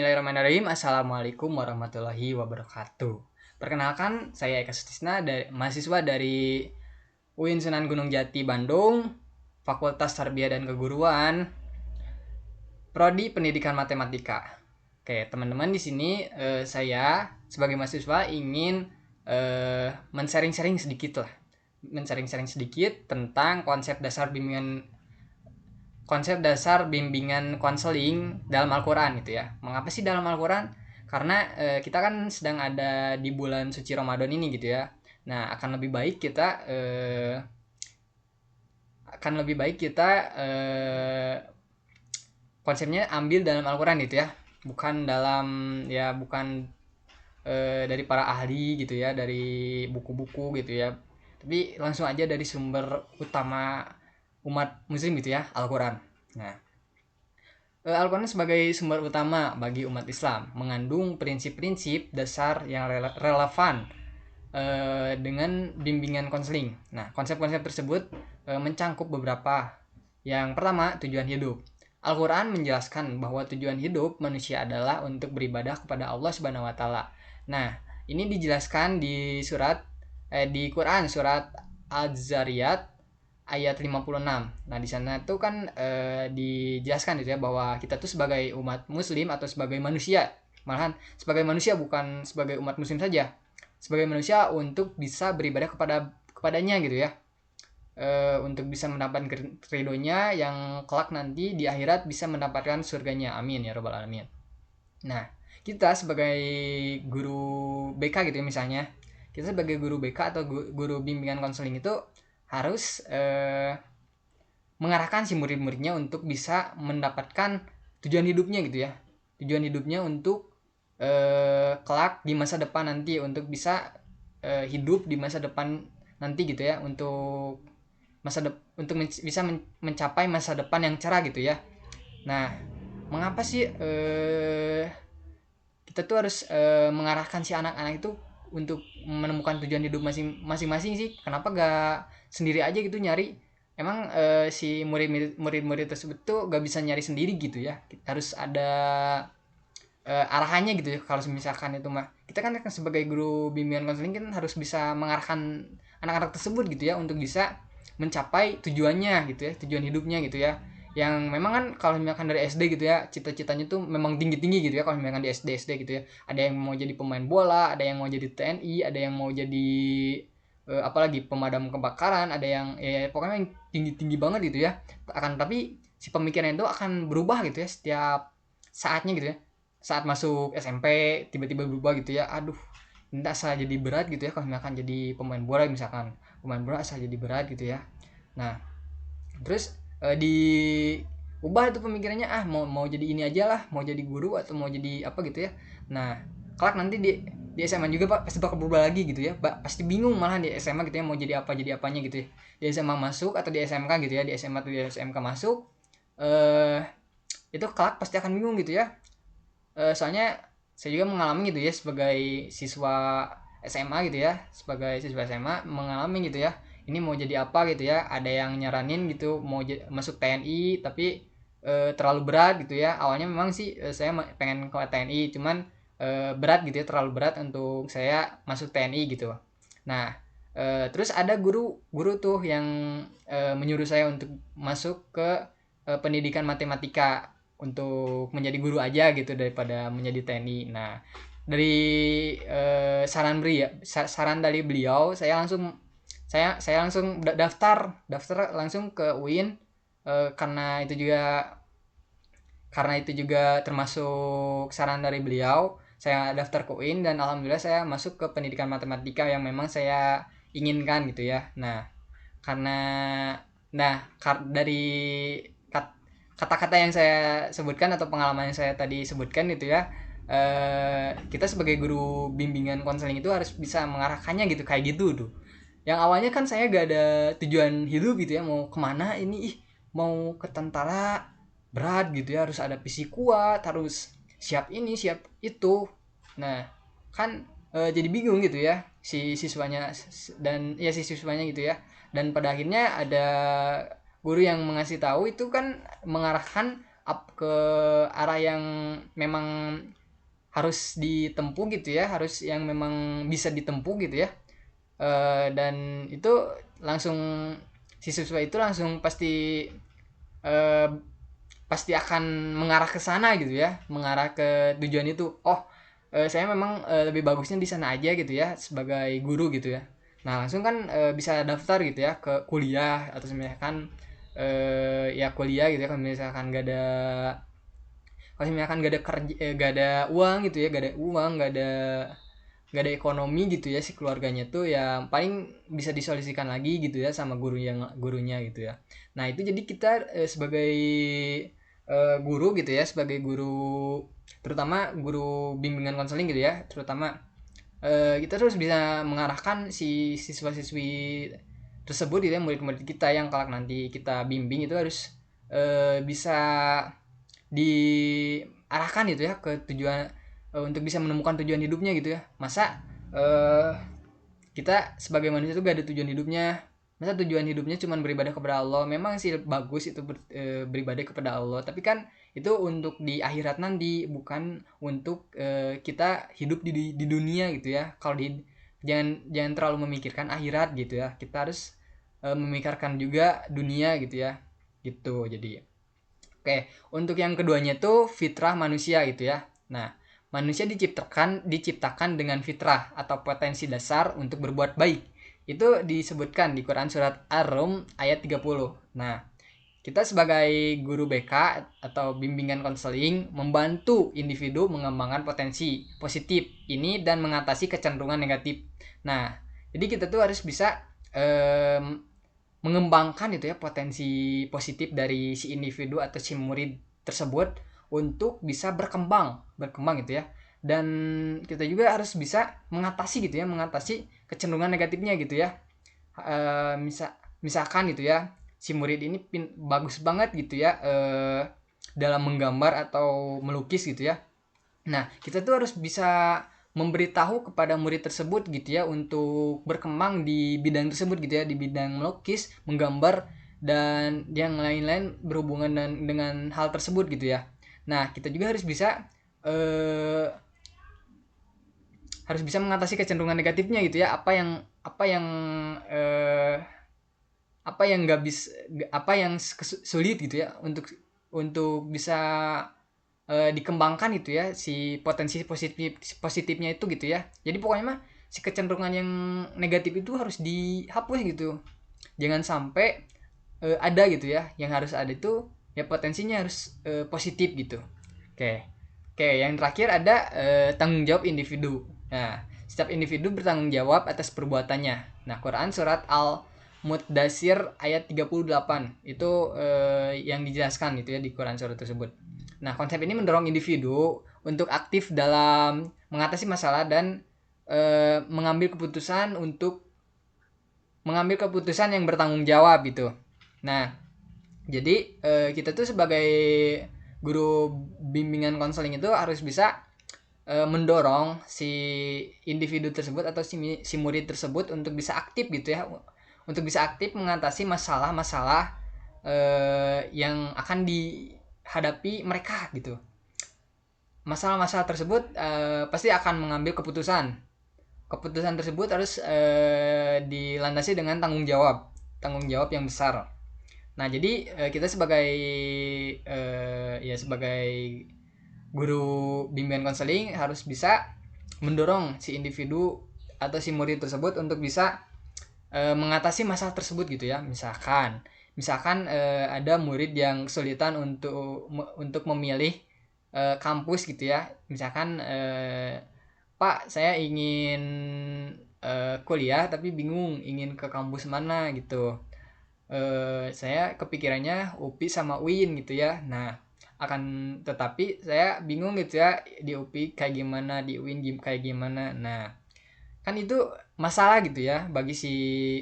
Bismillahirrahmanirrahim. Assalamualaikum warahmatullahi wabarakatuh. Perkenalkan, saya Eka Sutisna, mahasiswa dari UIN Sunan Gunung Jati, Bandung, Fakultas Tarbiyah dan Keguruan, Prodi Pendidikan Matematika. Oke, teman-teman, di sini saya sebagai mahasiswa ingin men-sharing-sharing sedikit lah. Men-sharing-sharing sedikit tentang konsep dasar bimbingan konseling dalam Al-Quran gitu ya. Mengapa sih dalam Al-Quran? Karena kita kan sedang ada di bulan suci Ramadan ini gitu ya. Nah, akan lebih baik kita konsepnya ambil dalam Al-Quran gitu ya. Bukan dari para ahli gitu ya, dari buku-buku gitu ya. Tapi langsung aja dari sumber utama umat muslim gitu ya, Al-Quran. Nah, Al-Quran sebagai sumber utama bagi umat Islam mengandung prinsip-prinsip dasar yang relevan dengan bimbingan konseling. Nah, konsep-konsep tersebut mencangkup beberapa. Yang pertama, tujuan hidup. Al-Quran menjelaskan bahwa tujuan hidup manusia adalah untuk beribadah kepada Allah Subhanahu wa taala. Nah, ini dijelaskan di Quran surat Az-Zariyat ayat 56. Nah, di sana tuh kan dijelaskan gitu ya bahwa kita tuh sebagai umat muslim atau sebagai manusia, malahan sebagai manusia bukan sebagai umat muslim saja. Sebagai manusia untuk bisa beribadah kepadanya gitu ya. Untuk bisa mendapatkan ridhonya yang kelak nanti di akhirat bisa mendapatkan surganya. Amin ya rabbal alamin. Nah, kita sebagai guru BK gitu ya misalnya. Kita sebagai guru BK atau guru bimbingan konseling itu harus mengarahkan si murid-muridnya untuk bisa mendapatkan tujuan hidupnya gitu ya. Tujuan hidupnya untuk kelak di masa depan nanti, untuk bisa hidup di masa depan nanti gitu ya, untuk bisa mencapai masa depan yang cerah gitu ya. Nah, mengapa sih kita tuh harus mengarahkan si anak-anak itu untuk menemukan tujuan hidup masing-masing sih? Kenapa gak sendiri aja gitu nyari? Emang si murid-murid tersebut tuh gak bisa nyari sendiri gitu ya? Harus ada arahannya gitu ya. Kalau misalkan itu mah kita kan sebagai guru bimbingan konseling kan harus bisa mengarahkan anak-anak tersebut gitu ya untuk bisa mencapai tujuannya gitu ya, tujuan hidupnya gitu ya, yang memang kan kalau misalkan dari SD gitu ya, cita-citanya tuh memang tinggi-tinggi gitu ya. Kalau misalkan di SD gitu ya, ada yang mau jadi pemain bola, ada yang mau jadi TNI, ada yang mau jadi apalagi pemadam kebakaran, ada yang pokoknya yang tinggi-tinggi banget gitu ya. Tapi si pemikiran itu akan berubah gitu ya setiap saatnya gitu ya. Saat masuk SMP tiba-tiba berubah gitu ya. Aduh, ini asal jadi berat gitu ya. Kalau misalkan jadi pemain bola, misalkan pemain bola asal jadi berat gitu ya. Nah, terus diubah itu pemikirannya, mau jadi ini aja lah, mau jadi guru atau mau jadi apa gitu ya. Nah, kelak nanti di SMA juga Pak pasti bakal berubah lagi gitu ya. Pasti bingung malah di SMA gitu ya, mau jadi apanya gitu ya. Di SMA masuk atau di SMK gitu ya, di SMA atau di SMK masuk, eh itu kelak pasti akan bingung gitu ya. Soalnya saya juga mengalami gitu ya sebagai siswa SMA gitu ya, sebagai siswa SMA mengalami gitu ya, ini mau jadi apa gitu ya. Ada yang nyaranin gitu mau masuk TNI, tapi terlalu berat gitu ya. Awalnya memang sih saya pengen ke TNI, cuman berat gitu ya, terlalu berat untuk saya masuk TNI gitu. Nah, terus ada guru tuh yang menyuruh saya untuk masuk ke pendidikan matematika, untuk menjadi guru aja gitu daripada menjadi TNI. Nah, dari saran dari beliau, saya langsung daftar langsung ke UIN, karena itu juga termasuk saran dari beliau. Saya daftar ke UIN dan alhamdulillah saya masuk ke pendidikan matematika yang memang saya inginkan gitu ya. Nah, karena dari kata-kata yang saya sebutkan atau pengalaman yang saya tadi sebutkan gitu ya, kita sebagai guru bimbingan konseling itu harus bisa mengarahkannya gitu, kayak gitu tuh. Yang awalnya kan saya gak ada tujuan hidup gitu ya, mau kemana ini, mau ke tentara berat gitu ya, harus ada fisik kuat, harus siap ini siap itu. Nah, kan jadi bingung gitu ya si siswanya, si siswanya gitu ya. Dan pada akhirnya ada guru yang mengasih tahu itu kan mengarahkan ke arah yang memang harus ditempuh gitu ya, harus yang memang bisa ditempuh gitu ya. Dan itu langsung si siswa itu langsung pasti eh, pasti akan mengarah ke sana gitu ya, mengarah ke tujuan itu. Oh, saya memang lebih bagusnya di sana aja gitu ya sebagai guru gitu ya. Nah langsung kan bisa daftar gitu ya ke kuliah, atau misalkan ya kuliah gitu ya, kalau misalkan gak ada, kalau misalkan gak ada kerja, gak ada uang gitu ya, gak ada uang, gak ada ekonomi gitu ya si keluarganya tuh, ya paling bisa disolusikan lagi gitu ya sama gurunya gitu ya. Nah itu jadi kita sebagai guru gitu ya, sebagai guru, terutama guru bimbingan konseling gitu ya, terutama kita terus bisa mengarahkan si siswa-siswi tersebut gitu ya, murid-murid kita yang kelak nanti kita bimbing itu harus bisa diarahkan gitu ya ke tujuan, untuk bisa menemukan tujuan hidupnya gitu ya. Masa eh, kita sebagai manusia itu gak ada tujuan hidupnya, masa tujuan hidupnya cuma beribadah kepada Allah. Memang sih bagus itu beribadah kepada Allah, tapi kan itu untuk di akhirat nanti, bukan untuk kita hidup di dunia gitu ya. Kalau di, jangan terlalu memikirkan akhirat gitu ya, kita harus memikirkan juga dunia gitu ya, gitu. Jadi oke, untuk yang keduanya tuh fitrah manusia gitu ya. Nah, manusia diciptakan dengan fitrah atau potensi dasar untuk berbuat baik. Itu disebutkan di Quran surat Ar-Rum ayat 30. Nah, kita sebagai guru BK atau bimbingan konseling membantu individu mengembangkan potensi positif ini dan mengatasi kecenderungan negatif. Nah, jadi kita tuh harus bisa mengembangkan itu ya potensi positif dari si individu atau si murid tersebut untuk bisa berkembang gitu ya. Dan kita juga harus bisa mengatasi gitu ya, mengatasi kecenderungan negatifnya gitu ya. Misalkan gitu ya, si murid ini bagus banget gitu ya dalam menggambar atau melukis gitu ya. Nah, kita tuh harus bisa memberitahu kepada murid tersebut gitu ya untuk berkembang di bidang tersebut gitu ya, di bidang melukis, menggambar, dan yang lain-lain berhubungan dengan hal tersebut gitu ya. Nah, kita juga eh, harus bisa mengatasi kecenderungan negatifnya gitu ya, apa yang eh, apa yang nggak bisa, apa yang sulit gitu ya untuk bisa dikembangkan itu ya si potensi positifnya itu gitu ya. Jadi pokoknya mah si kecenderungan yang negatif itu harus dihapus gitu, jangan sampai ada gitu ya. Yang harus ada itu ya potensinya harus positif gitu. Oke, yang terakhir ada tanggung jawab individu. Nah, setiap individu bertanggung jawab atas perbuatannya. Nah, Quran surat Al-Muddasir ayat 38 itu yang dijelaskan gitu ya di Quran surat tersebut. Nah, konsep ini mendorong individu untuk aktif dalam mengatasi masalah dan mengambil keputusan yang bertanggung jawab gitu. Nah, jadi kita tuh sebagai guru bimbingan konseling itu harus bisa mendorong si individu tersebut atau si murid tersebut untuk bisa aktif gitu ya, untuk bisa aktif mengatasi masalah-masalah yang akan dihadapi mereka gitu. Masalah-masalah tersebut pasti akan mengambil keputusan tersebut harus dilandasi dengan tanggung jawab yang besar. Nah, jadi kita sebagai ya sebagai guru bimbingan konseling harus bisa mendorong si individu atau si murid tersebut untuk bisa mengatasi masalah tersebut gitu ya. Misalkan ada murid yang kesulitan untuk memilih kampus gitu ya. Misalkan Pak, saya ingin kuliah tapi bingung ingin ke kampus mana gitu. Saya kepikirannya UPI sama UIN gitu ya. Nah, akan tetapi saya bingung gitu ya, di UPI kayak gimana, di UIN kayak gimana. Nah, kan itu masalah gitu ya bagi si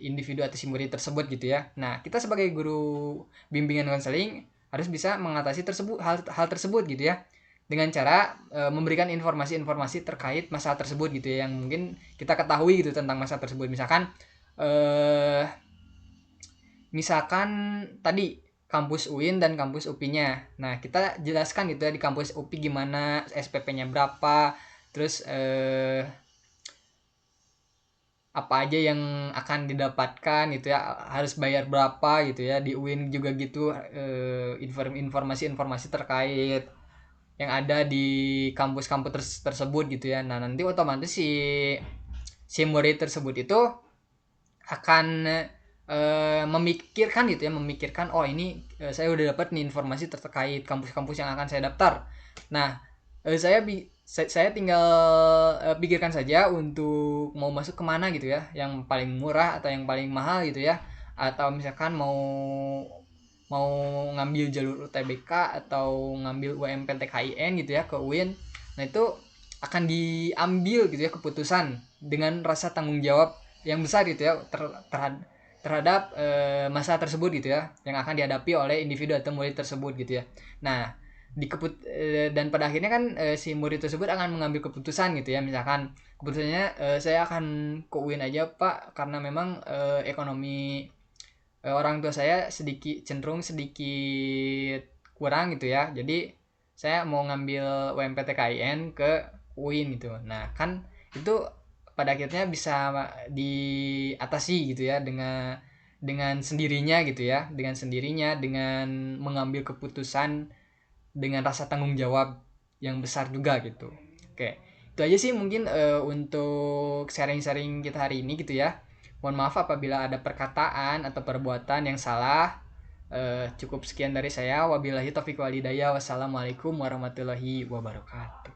individu atau si murid tersebut gitu ya. Nah, kita sebagai guru bimbingan konseling harus bisa mengatasi hal tersebut gitu ya, dengan cara memberikan informasi-informasi terkait masalah tersebut gitu ya, yang mungkin kita ketahui gitu tentang masalah tersebut. Misalkan tadi kampus UIN dan kampus UPI-nya. Nah, kita jelaskan gitu ya di kampus UPI gimana, SPP-nya berapa, terus apa aja yang akan didapatkan gitu ya, harus bayar berapa gitu ya. Di UIN juga gitu, informasi-informasi terkait yang ada di kampus-kampus tersebut gitu ya. Nah, nanti otomatis si murid tersebut itu akan memikirkan gitu ya, memikirkan oh ini saya udah dapat nih informasi terkait kampus-kampus yang akan saya daftar. Nah, saya tinggal pikirkan saja untuk mau masuk kemana gitu ya, yang paling murah atau yang paling mahal gitu ya, atau misalkan mau mau ngambil jalur UTBK atau ngambil UMPTKIN gitu ya ke UIN. Nah, itu akan diambil gitu ya keputusan dengan rasa tanggung jawab yang besar gitu ya terhadap masalah tersebut gitu ya, yang akan dihadapi oleh individu atau murid tersebut gitu ya. Nah, dan pada akhirnya kan si murid tersebut akan mengambil keputusan gitu ya, misalkan keputusannya saya akan ke UIN aja Pak karena memang ekonomi orang tua saya cenderung sedikit kurang gitu ya, jadi saya mau ngambil UMPTKIN ke UIN gitu. Nah, kan itu pada akhirnya bisa diatasi gitu ya dengan sendirinya gitu ya, dengan mengambil keputusan dengan rasa tanggung jawab yang besar juga gitu. Oke, itu aja sih mungkin untuk sharing-sharing kita hari ini gitu ya. Mohon maaf apabila ada perkataan atau perbuatan yang salah. Cukup sekian dari saya. Wabillahi taufiq wal hidayah. Wassalamualaikum warahmatullahi wabarakatuh.